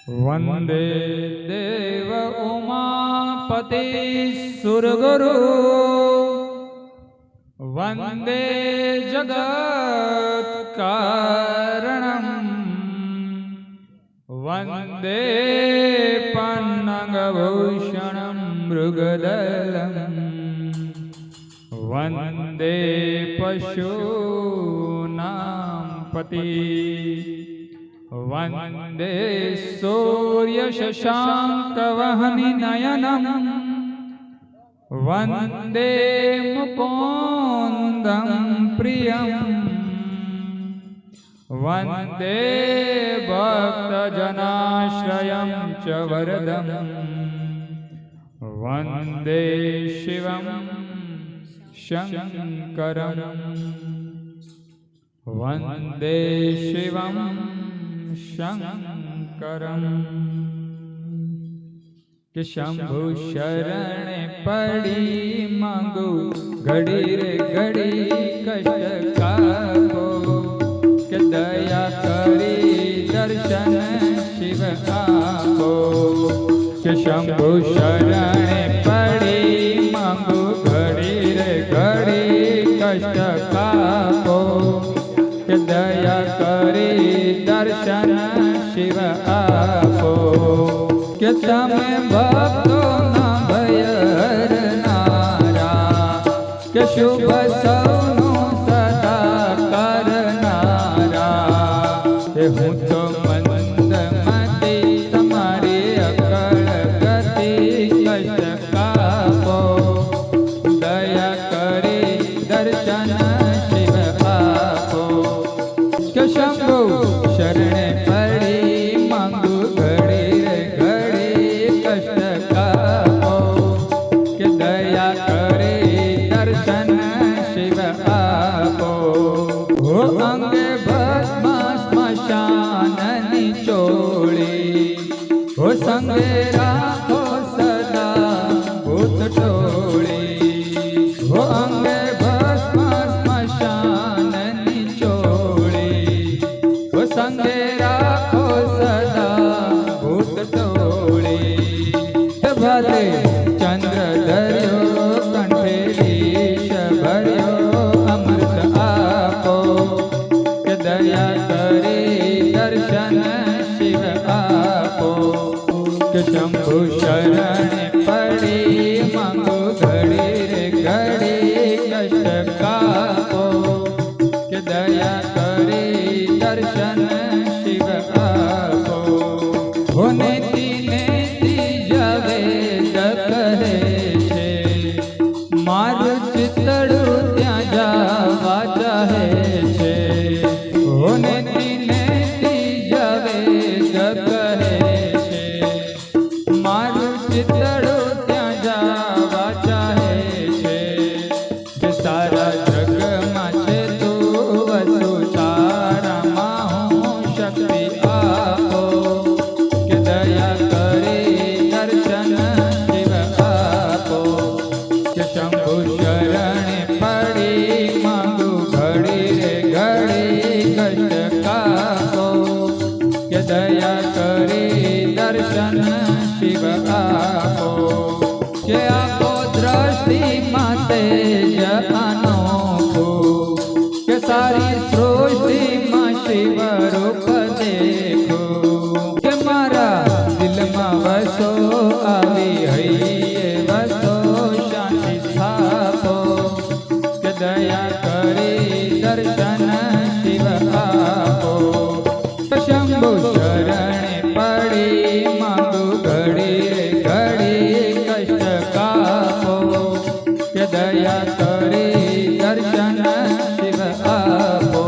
वंदे देव उमापति सुरगुरु वंदे जगत कारणम वंदे पन्नगभूषणं मृगदलम वंदे पशूनां पति वंदे सूर्य शशांक वहनि नयनम वंदे मुकुंदं प्रियम वंदे भक्तजनाश्रयं च वरदं वंदे शिवं शंकरं वंदे शिवं शंकरं कि शंभु शरणे पड़ी मांगू घड़ी रे घड़ी कष्ट काको कि दया करी दर्शन शिव आपो कि शंभु शरणे पड़ी मांगू घड़ी रे घड़ी कष्ट काको कि दया करी दर्शन शिव आपो कि तमे भक्तो ना भय हरनारा कि शुभ सौनु सदा करनारा कि हूँ तो मंदमती तमारी अकल गति कष्ट कापो दया करी दर्शन शिव आपो कि शंभु शरणे पड़ी मांगू घड़ी रे घड़ी कष्ट कापो कि दया करे दर्शन शिव आपो हो अंगे भस्म श्मशान निचोड़ी हो संगे राखो सदा भूत टोली हो अंगे भस्म श्मशान निचोड़ी हो संगे राखो सदा भूत टोली भले चंद्र धर्यो कंठे लीश भर्यो अमृत आपो कि दया करे दर्शन शिव आपो कि शंभु शरण पड़ी मांगो घड़ी रे घड़ी कष्ट कापो कि दया करे दर्शन शिव आपो होने तीने जवे कहે છે મારું ચિતડું ત્યાં જવા ચાહે છે હોને તીને જવે કહે છે મારું ચિતડું ત્યાં જવા ચાહે છે કે સારા જગમાં છે તું વસુ તારામાં હું શક્તિ આપો કે દયા કરે दर्शन शिव आपो कि शंभु शरण पड़ी मांगू घड़ी रे घड़ी कष्ट कापो कि दया करे दर्शन शिव आपो कि आपो दृष्टि माते अनोखो कि सारी सृष्टि मां शिव रूप देखो कि मारा दिल में वसो आवी हईये वसो शांति स्थापो कि दया करे दर्शन शिव आपो शंभु शरण पड़ी मांगू घड़ी रे घड़ी कष्ट कापो कि दया करे दर्शन शिव आपो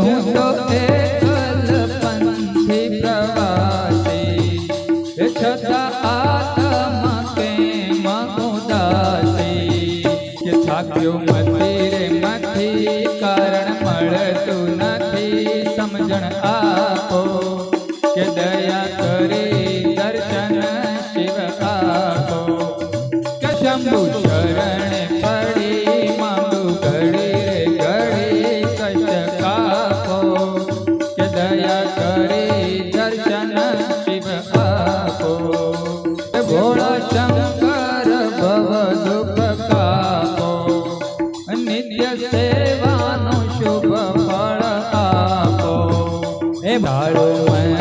हूँ तो एकल पंथी प्रवासी छता आत्मा के महुदासी कि थाक्यो मती रे मथी कारण मळतु नथी समझण आपो कि दया करे दर्शन शिव आपो कि शंभु शरण पड़ी मांगू घड़ी रे घड़ी कष्ट कापो कि दया करे दर्शन મારું